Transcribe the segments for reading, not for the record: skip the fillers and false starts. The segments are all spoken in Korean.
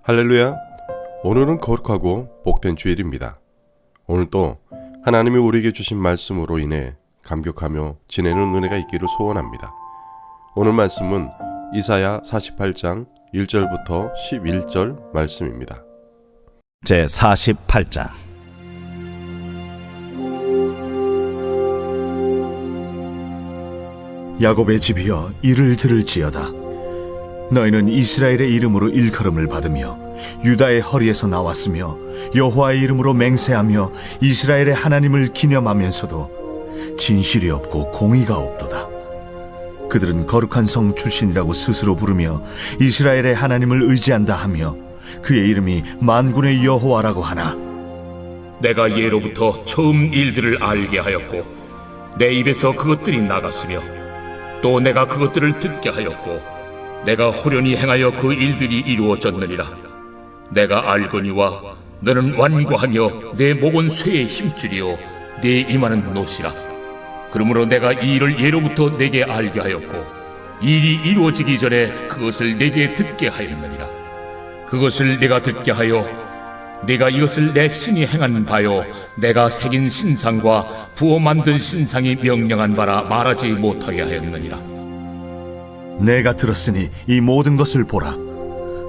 할렐루야! 오늘은 거룩하고 복된 주일입니다. 오늘 또 하나님이 우리에게 주신 말씀으로 인해 감격하며 지내는 은혜가 있기를 소원합니다. 오늘 말씀은 이사야 48장 1절부터 11절 말씀입니다. 제 48장. 야곱의 집이여 이를 들을지어다. 너희는 이스라엘의 이름으로 일컬음을 받으며 유다의 허리에서 나왔으며 여호와의 이름으로 맹세하며 이스라엘의 하나님을 기념하면서도 진실이 없고 공의가 없도다. 그들은 거룩한 성 출신이라고 스스로 부르며 이스라엘의 하나님을 의지한다 하며 그의 이름이 만군의 여호와라고 하나. 내가 예로부터 처음 일들을 알게 하였고 내 입에서 그것들이 나갔으며 또 내가 그것들을 듣게 하였고 내가 호련히 행하여 그 일들이 이루어졌느니라. 내가 알거니와 너는 완고하며 내 목은 쇠의 힘줄이요 내 이마는 노시라. 그러므로 내가 이 일을 예로부터 내게 알게 하였고 일이 이루어지기 전에 그것을 내게 듣게 하였느니라. 그것을 내가 듣게 하여 내가 이것을 내 신이 행한 바요 내가 새긴 신상과 부어 만든 신상이 명령한 바라 말하지 못하게 하였느니라. 내가 들었으니 이 모든 것을 보라.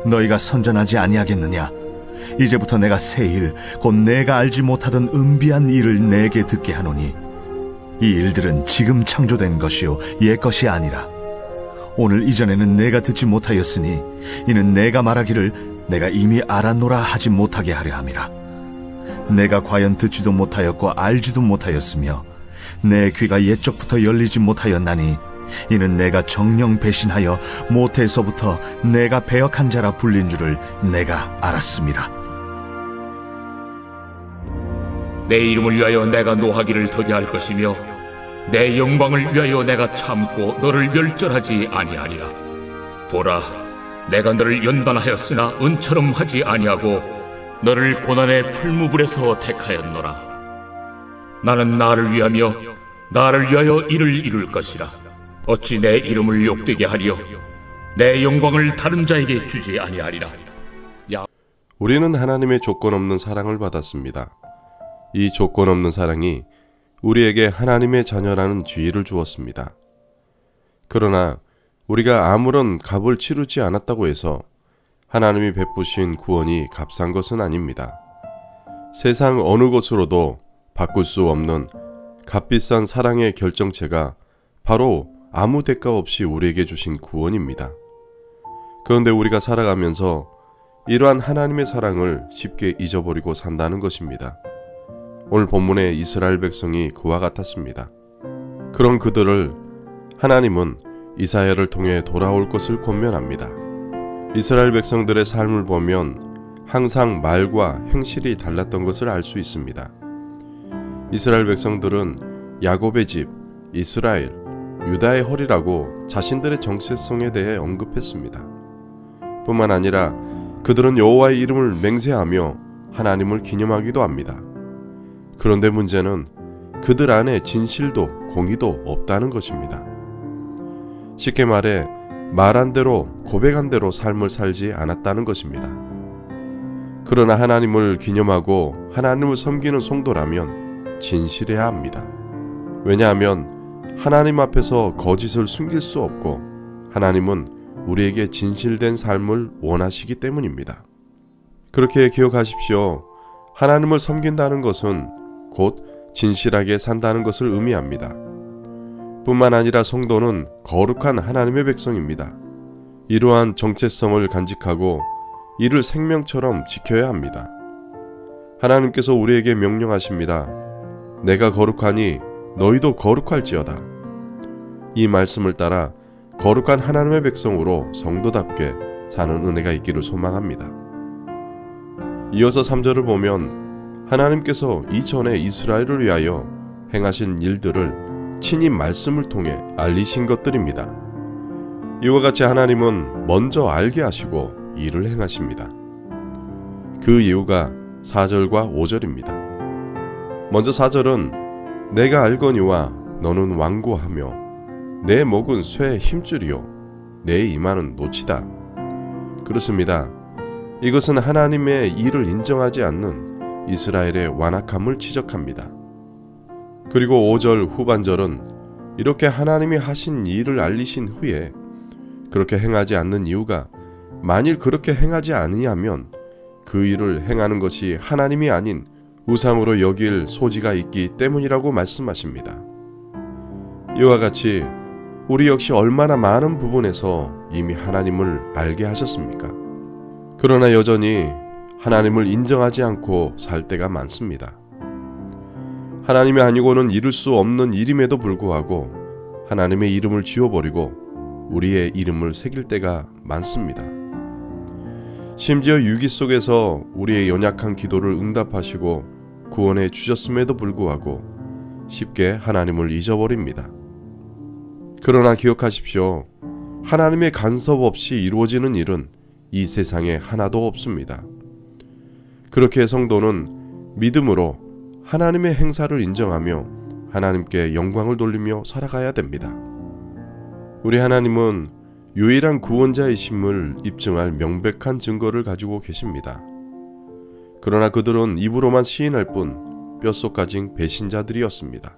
너희가 선전하지 아니하겠느냐? 이제부터 내가 새 일, 곧 내가 알지 못하던 은비한 일을 내게 듣게 하노니 이 일들은 지금 창조된 것이요 옛 것이 아니라 오늘 이전에는 내가 듣지 못하였으니 이는 내가 말하기를 내가 이미 알았노라 하지 못하게 하려 함이라. 내가 과연 듣지도 못하였고 알지도 못하였으며 내 귀가 옛적부터 열리지 못하였나니 이는 내가 정령 배신하여 모태에서부터 내가 배역한 자라 불린 줄을 내가 알았음이라. 내 이름을 위하여 내가 노하기를 더디 할 것이며 내 영광을 위하여 내가 참고 너를 멸절하지 아니하리라. 보라, 내가 너를 연단하였으나 은처럼 하지 아니하고 너를 고난의 풀무불에서 택하였노라. 나는 나를 위하며 나를 위하여 이를 이룰 것이라. 어찌 내 이름을 욕되게 하리요 내 영광을 다른 자에게 주지 아니하리라. 우리는 하나님의 조건 없는 사랑을 받았습니다. 이 조건 없는 사랑이 우리에게 하나님의 자녀라는 지위를 주었습니다. 그러나 우리가 아무런 값을 치르지 않았다고 해서 하나님이 베푸신 구원이 값싼 것은 아닙니다. 세상 어느 것으로도 바꿀 수 없는 값비싼 사랑의 결정체가 바로 아무 대가 없이 우리에게 주신 구원입니다. 그런데 우리가 살아가면서 이러한 하나님의 사랑을 쉽게 잊어버리고 산다는 것입니다. 오늘 본문의 이스라엘 백성이 그와 같았습니다. 그런 그들을 하나님은 이사야를 통해 돌아올 것을 권면합니다. 이스라엘 백성들의 삶을 보면 항상 말과 행실이 달랐던 것을 알 수 있습니다. 이스라엘 백성들은 야곱의 집, 이스라엘, 유다의 허리라고 자신들의 정체성에 대해 언급했습니다. 뿐만 아니라 그들은 여호와의 이름을 맹세하며 하나님을 기념하기도 합니다. 그런데 문제는 그들 안에 진실도 공의도 없다는 것입니다. 쉽게 말해 말한 대로 고백한 대로 삶을 살지 않았다는 것입니다. 그러나 하나님을 기념하고 하나님을 섬기는 성도라면 진실해야 합니다. 왜냐하면 하나님 앞에서 거짓을 숨길 수 없고 하나님은 우리에게 진실된 삶을 원하시기 때문입니다. 그렇게 기억하십시오. 하나님을 섬긴다는 것은 곧 진실하게 산다는 것을 의미합니다. 뿐만 아니라 성도는 거룩한 하나님의 백성입니다. 이러한 정체성을 간직하고 이를 생명처럼 지켜야 합니다. 하나님께서 우리에게 명령하십니다. 내가 거룩하니 너희도 거룩할지어다. 이 말씀을 따라 거룩한 하나님의 백성으로 성도답게 사는 은혜가 있기를 소망합니다. 이어서 3절을 보면 하나님께서 이전에 이스라엘을 위하여 행하신 일들을 친히 말씀을 통해 알리신 것들입니다. 이와 같이 하나님은 먼저 알게 하시고 일을 행하십니다. 그 이유가 4절과 5절입니다. 먼저 4절은 내가 알거니와 너는 완고하며 내 목은 쇠의 힘줄이요 내 이마는 노치다. 그렇습니다. 이것은 하나님의 일을 인정하지 않는 이스라엘의 완악함을 지적합니다. 그리고 5절 후반절은 이렇게 하나님이 하신 일을 알리신 후에 그렇게 행하지 않는 이유가 만일 그렇게 행하지 아니하면 그 일을 행하는 것이 하나님이 아닌 우상으로 여길 소지가 있기 때문이라고 말씀하십니다. 이와 같이 우리 역시 얼마나 많은 부분에서 이미 하나님을 알게 하셨습니까? 그러나 여전히 하나님을 인정하지 않고 살 때가 많습니다. 하나님이 아니고는 이룰 수 없는 일임에도 불구하고 하나님의 이름을 지워버리고 우리의 이름을 새길 때가 많습니다. 심지어 위기 속에서 우리의 연약한 기도를 응답하시고 구원해 주셨음에도 불구하고 쉽게 하나님을 잊어버립니다. 그러나 기억하십시오. 하나님의 간섭 없이 이루어지는 일은 이 세상에 하나도 없습니다. 그렇게 성도는 믿음으로 하나님의 행사를 인정하며 하나님께 영광을 돌리며 살아가야 됩니다. 우리 하나님은 유일한 구원자이심을 입증할 명백한 증거를 가지고 계십니다. 그러나 그들은 입으로만 시인할 뿐 뼛속까진 배신자들이었습니다.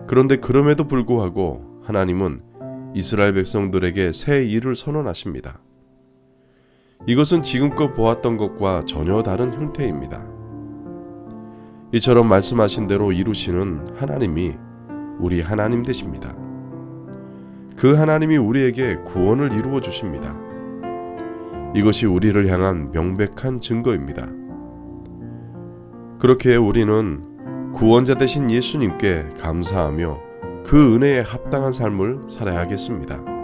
그런데 그럼에도 불구하고 하나님은 이스라엘 백성들에게 새 일을 선언하십니다. 이것은 지금껏 보았던 것과 전혀 다른 형태입니다. 이처럼 말씀하신 대로 이루시는 하나님이 우리 하나님 되십니다. 그 하나님이 우리에게 구원을 이루어 주십니다. 이것이 우리를 향한 명백한 증거입니다. 그렇게 우리는 구원자 되신 예수님께 감사하며 그 은혜에 합당한 삶을 살아야겠습니다.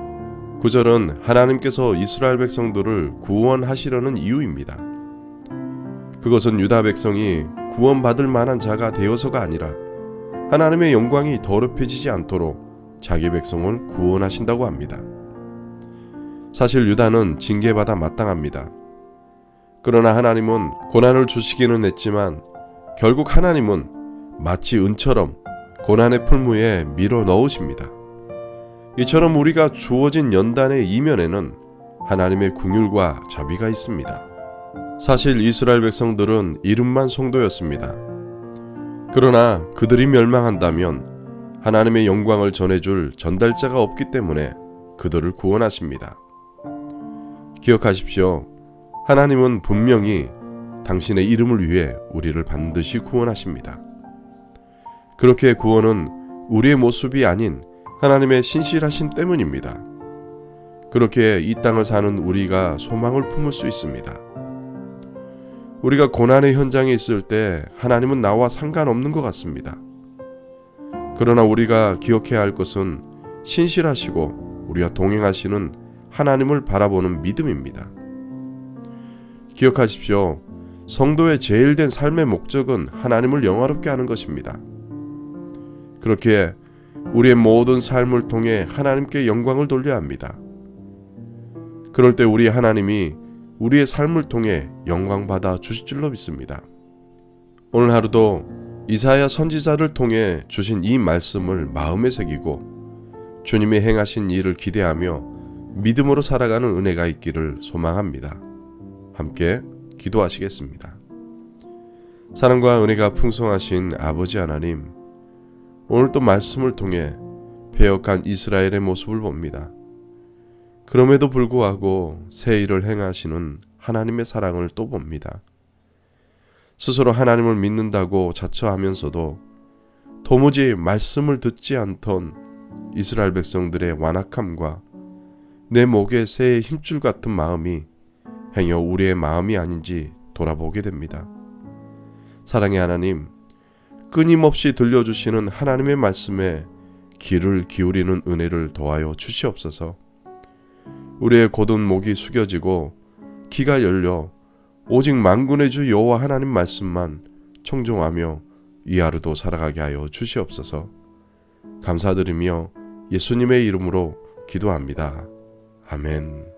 9절은 하나님께서 이스라엘 백성들을 구원하시려는 이유입니다. 그것은 유다 백성이 구원받을 만한 자가 되어서가 아니라 하나님의 영광이 더럽혀지지 않도록 자기 백성을 구원하신다고 합니다. 사실 유다는 징계받아 마땅합니다. 그러나 하나님은 고난을 주시기는 했지만 결국 하나님은 마치 은처럼 고난의 풀무에 밀어 넣으십니다. 이처럼 우리가 주어진 연단의 이면에는 하나님의 긍휼과 자비가 있습니다. 사실 이스라엘 백성들은 이름만 성도였습니다. 그러나 그들이 멸망한다면 하나님의 영광을 전해줄 전달자가 없기 때문에 그들을 구원하십니다. 기억하십시오. 하나님은 분명히 당신의 이름을 위해 우리를 반드시 구원하십니다. 그렇게 구원은 우리의 모습이 아닌 하나님의 신실하신 때문입니다. 그렇게 이 땅을 사는 우리가 소망을 품을 수 있습니다. 우리가 고난의 현장에 있을 때 하나님은 나와 상관없는 것 같습니다. 그러나 우리가 기억해야 할 것은 신실하시고 우리와 동행하시는 하나님을 바라보는 믿음입니다. 기억하십시오. 성도의 제일된 삶의 목적은 하나님을 영화롭게 하는 것입니다. 그렇게 우리의 모든 삶을 통해 하나님께 영광을 돌려야 합니다. 그럴 때 우리 하나님이 우리의 삶을 통해 영광받아 주실 줄로 믿습니다. 오늘 하루도 이사야 선지자를 통해 주신 이 말씀을 마음에 새기고 주님이 행하신 일을 기대하며 믿음으로 살아가는 은혜가 있기를 소망합니다. 함께 기도하시겠습니다. 사랑과 은혜가 풍성하신 아버지 하나님, 오늘도 말씀을 통해 패역한 이스라엘의 모습을 봅니다. 그럼에도 불구하고 새 일을 행하시는 하나님의 사랑을 또 봅니다. 스스로 하나님을 믿는다고 자처하면서도 도무지 말씀을 듣지 않던 이스라엘 백성들의 완악함과 내 목에 새의 힘줄 같은 마음이 행여 우리의 마음이 아닌지 돌아보게 됩니다. 사랑의 하나님, 끊임없이 들려주시는 하나님의 말씀에 귀를 기울이는 은혜를 더하여 주시옵소서. 우리의 곧은 목이 숙여지고 귀가 열려 오직 만군의 주 여호와 하나님 말씀만 청종하며 이 하루도 살아가게 하여 주시옵소서. 감사드리며 예수님의 이름으로 기도합니다. 아멘.